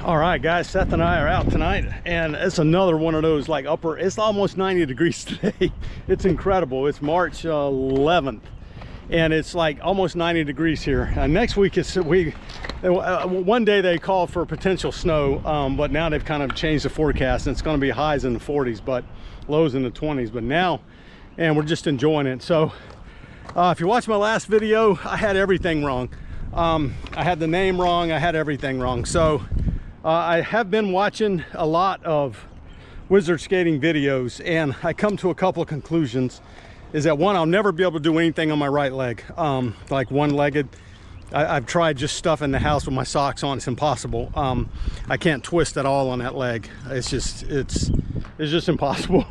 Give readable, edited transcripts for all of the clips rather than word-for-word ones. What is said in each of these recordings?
All right, guys, Seth and I are out tonight, and it's another one of those like it's almost 90 degrees today. It's incredible. It's March 11th, and it's like almost 90 degrees here. Next week one day they called for potential snow, but now they've kind of changed the forecast, and it's going to be highs in the 40s, but lows in the 20s. But now, and we're just enjoying it. So if you watched my last video, I had everything wrong. I had the name wrong. I had everything wrong. So I have been watching a lot of wizard skating videos, and I come to a couple of conclusions. Is that one, I'll never be able to do anything on my right leg, like one-legged. I've tried just stuff in the house with my socks on. It's impossible. I can't twist at all on that leg. It's just impossible.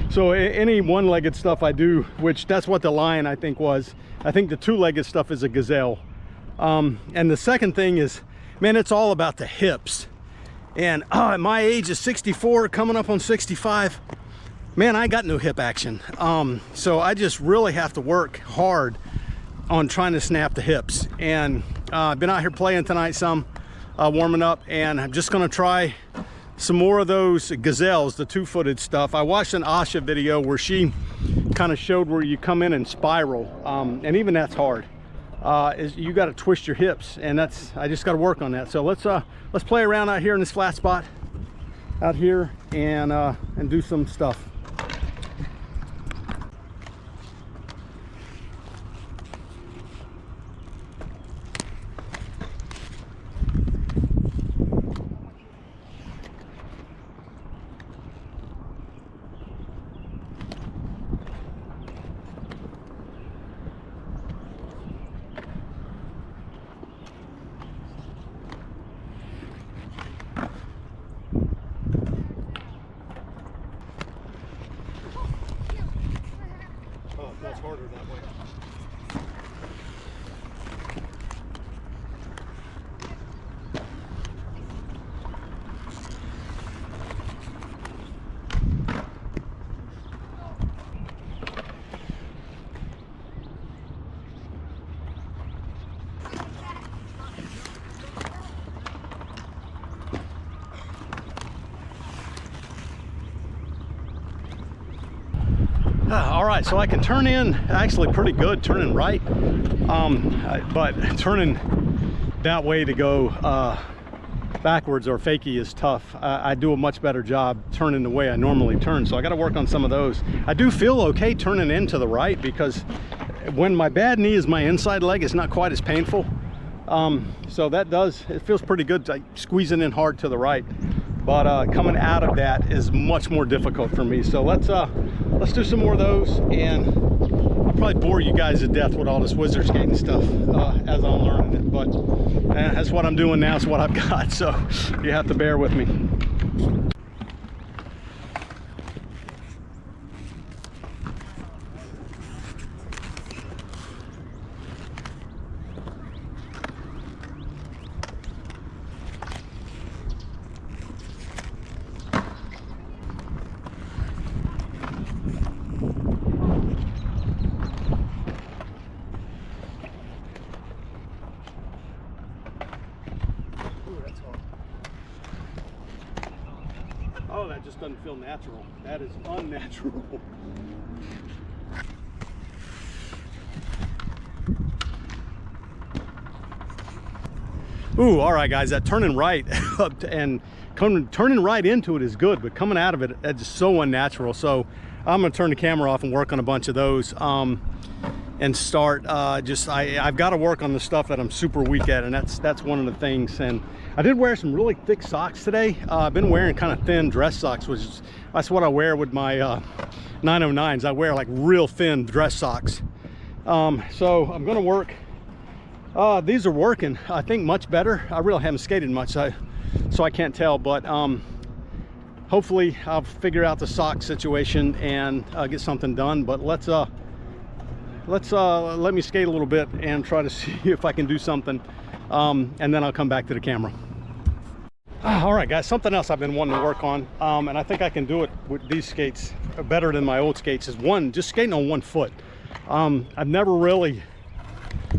So any one-legged stuff I do, which that's what the Lion I think was. I think the two-legged stuff is a Gazelle. And the second thing is, man, it's all about the hips. And at my age of 64, coming up on 65, man, I got no hip action. So I just really have to work hard on trying to snap the hips. And I've been out here playing tonight some, warming up, and I'm just gonna try some more of those Gazelles, the two-footed stuff. I watched an Asha video where she kind of showed where you come in and spiral, and even that's hard. You got to twist your hips, and I just got to work on that. So let's play around out here in this flat spot out here and do some stuff. It's harder that way. All right, so I can turn in actually pretty good turning right, but turning that way to go backwards or fakie is tough. I do a much better job turning the way I normally turn, so I got to work on some of those. I do feel okay turning into the right, because when my bad knee is my inside leg, it's not quite as painful. So it feels pretty good, like squeezing in hard to the right. But coming out of that is much more difficult for me. So let's do some more of those, and I'll probably bore you guys to death with all this wizard skating stuff as I'm learning it. But that's what I'm doing now. It's what I've got. So you have to bear with me. Oh, that just doesn't feel natural. That is unnatural. Ooh, all right, guys, that turning right and turning right into it is good, but coming out of it, that's just so unnatural. So I'm gonna turn the camera off and work on a bunch of those, and start I've got to work on the stuff that I'm super weak at, and that's one of the things. And I did wear some really thick socks today. I've been wearing kind of thin dress socks, that's what I wear with my 909s. I wear like real thin dress socks. So I'm gonna work. These are working, I think, much better. I really haven't skated much, so I can't tell, but hopefully I'll figure out the sock situation and get something done. But let me skate a little bit and try to see if I can do something, and then I'll come back to the camera. All right, guys, something else I've been wanting to work on, and I think I can do it with these skates better than my old skates, is just skating on one foot. I've never really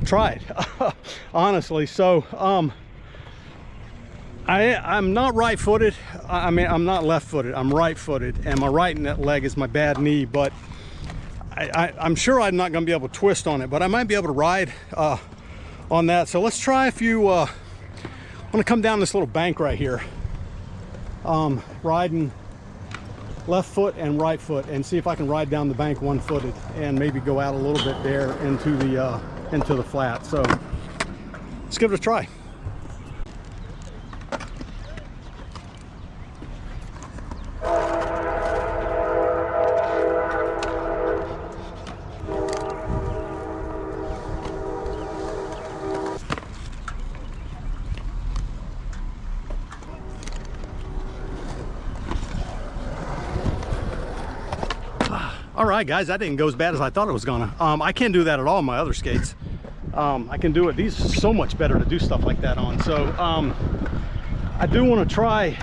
tried honestly. So I'm not right-footed. I mean, I'm not left-footed. I'm right-footed, and my right leg is my bad knee. But I'm sure I'm not going to be able to twist on it, but I might be able to ride on that. So let's try a few. I'm going to come down this little bank right here, riding left foot and right foot, and see if I can ride down the bank one-footed, and maybe go out a little bit there into the flat. So let's give it a try. All right, guys, that didn't go as bad as I thought it was gonna. I can't do that at all on my other skates. I can do it. These are so much better to do stuff like that on. So I do want to try.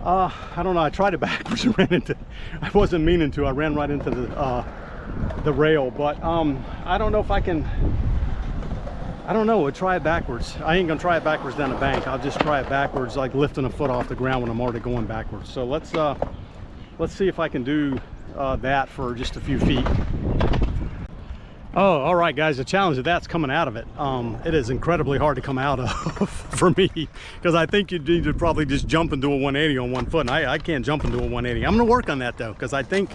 I don't know. I tried it backwards and ran into. I wasn't meaning to. I ran right into the rail. But I don't know if I can. I don't know. We'll try it backwards. I ain't gonna try it backwards down the bank. I'll just try it backwards, like lifting a foot off the ground when I'm already going backwards. So let's see if I can do that for just a few feet. Oh, all right, guys, the challenge of that's coming out of it. It is incredibly hard to come out of for me, because I think you need to probably just jump into a 180 on one foot, and I can't jump into a 180. I'm gonna work on that though, because I think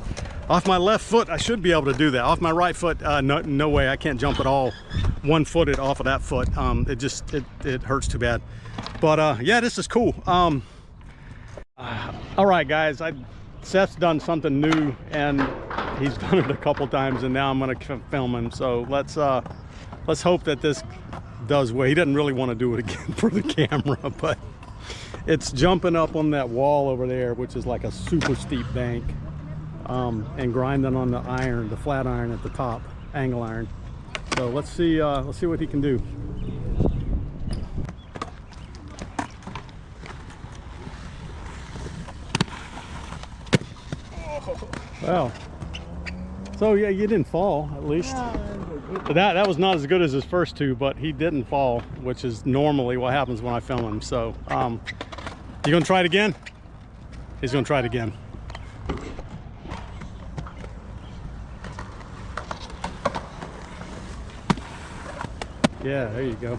off my left foot I should be able to do that. Off my right foot, no way. I can't jump at all one-footed off of that foot. It hurts too bad. But yeah, this is cool. All right, guys, Seth's done something new, and he's done it a couple times, and now I'm gonna film him. So let's hope that this does well. He doesn't really want to do it again for the camera, but it's jumping up on that wall over there, which is like a super steep bank, and grinding on the iron, the flat iron at the top, angle iron. So let's see what he can do. Well, so yeah, you didn't fall, at least. That was not as good as his first two, but he didn't fall, which is normally what happens when I film him. So you gonna try it again? He's gonna try it again. Yeah, there you go.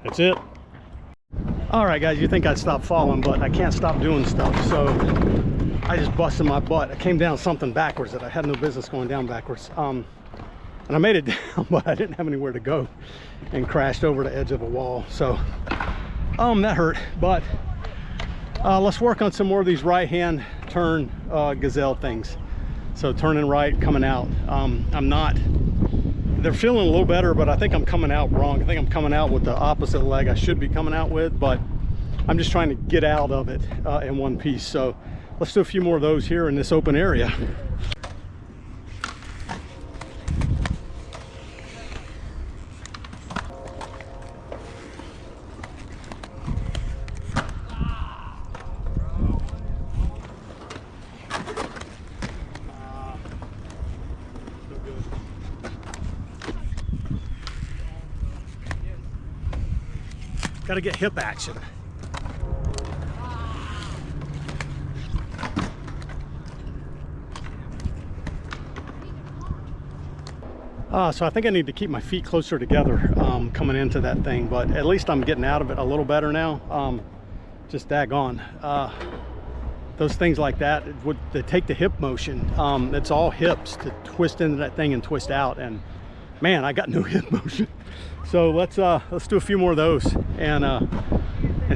That's it. All right, guys, you think I'd stop falling, but I can't stop doing stuff. So I just busted my butt. I came down something backwards that I had no business going down backwards. And I made it down, but I didn't have anywhere to go, and crashed over the edge of a wall. So that hurt. But let's work on some more of these right-hand turn gazelle things. So turning right, coming out. They're feeling a little better, but I think I'm coming out wrong. I think I'm coming out with the opposite leg I should be coming out with, but I'm just trying to get out of it in one piece. So let's do a few more of those here in this open area. Got to get hip action. So I think I need to keep my feet closer together coming into that thing, but at least I'm getting out of it a little better now. Just daggone. Those things like that, they take the hip motion. It's all hips to twist into that thing and twist out, and man, I got no hip motion. So let's do a few more of those and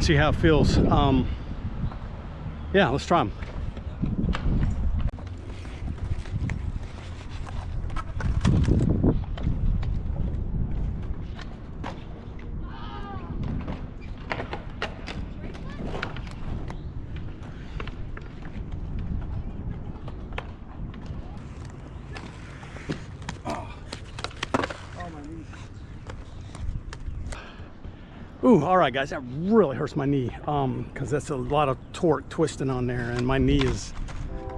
see how it feels. Yeah, let's try them. Ooh, all right, guys, that really hurts my knee because that's a lot of torque twisting on there, and my knee it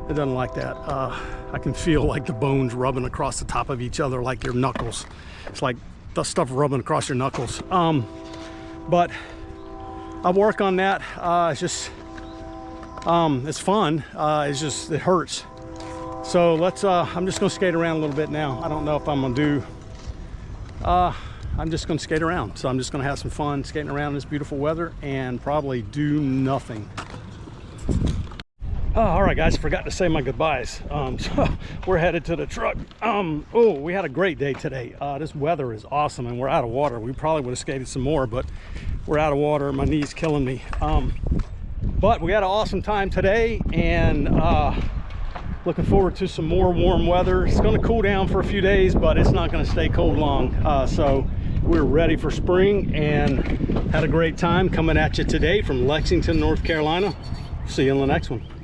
doesn't like that. I can feel like the bones rubbing across the top of each other like your knuckles. It's like the stuff rubbing across your knuckles. But I work on that. It's just it's fun. It's just, it hurts. So let's I'm just gonna skate around a little bit now. I don't know if I'm gonna do I'm just gonna skate around. So I'm just gonna have some fun skating around in this beautiful weather and probably do nothing. Oh, all right, guys, I forgot to say my goodbyes. So we're headed to the truck. Oh, we had a great day today. This weather is awesome, and we're out of water. We probably would have skated some more, but we're out of water. My knee's killing me. But we had an awesome time today, and looking forward to some more warm weather. It's going to cool down for a few days, but it's not going to stay cold long. So we're ready for spring, and had a great time coming at you today from Lexington, North Carolina. See you in the next one.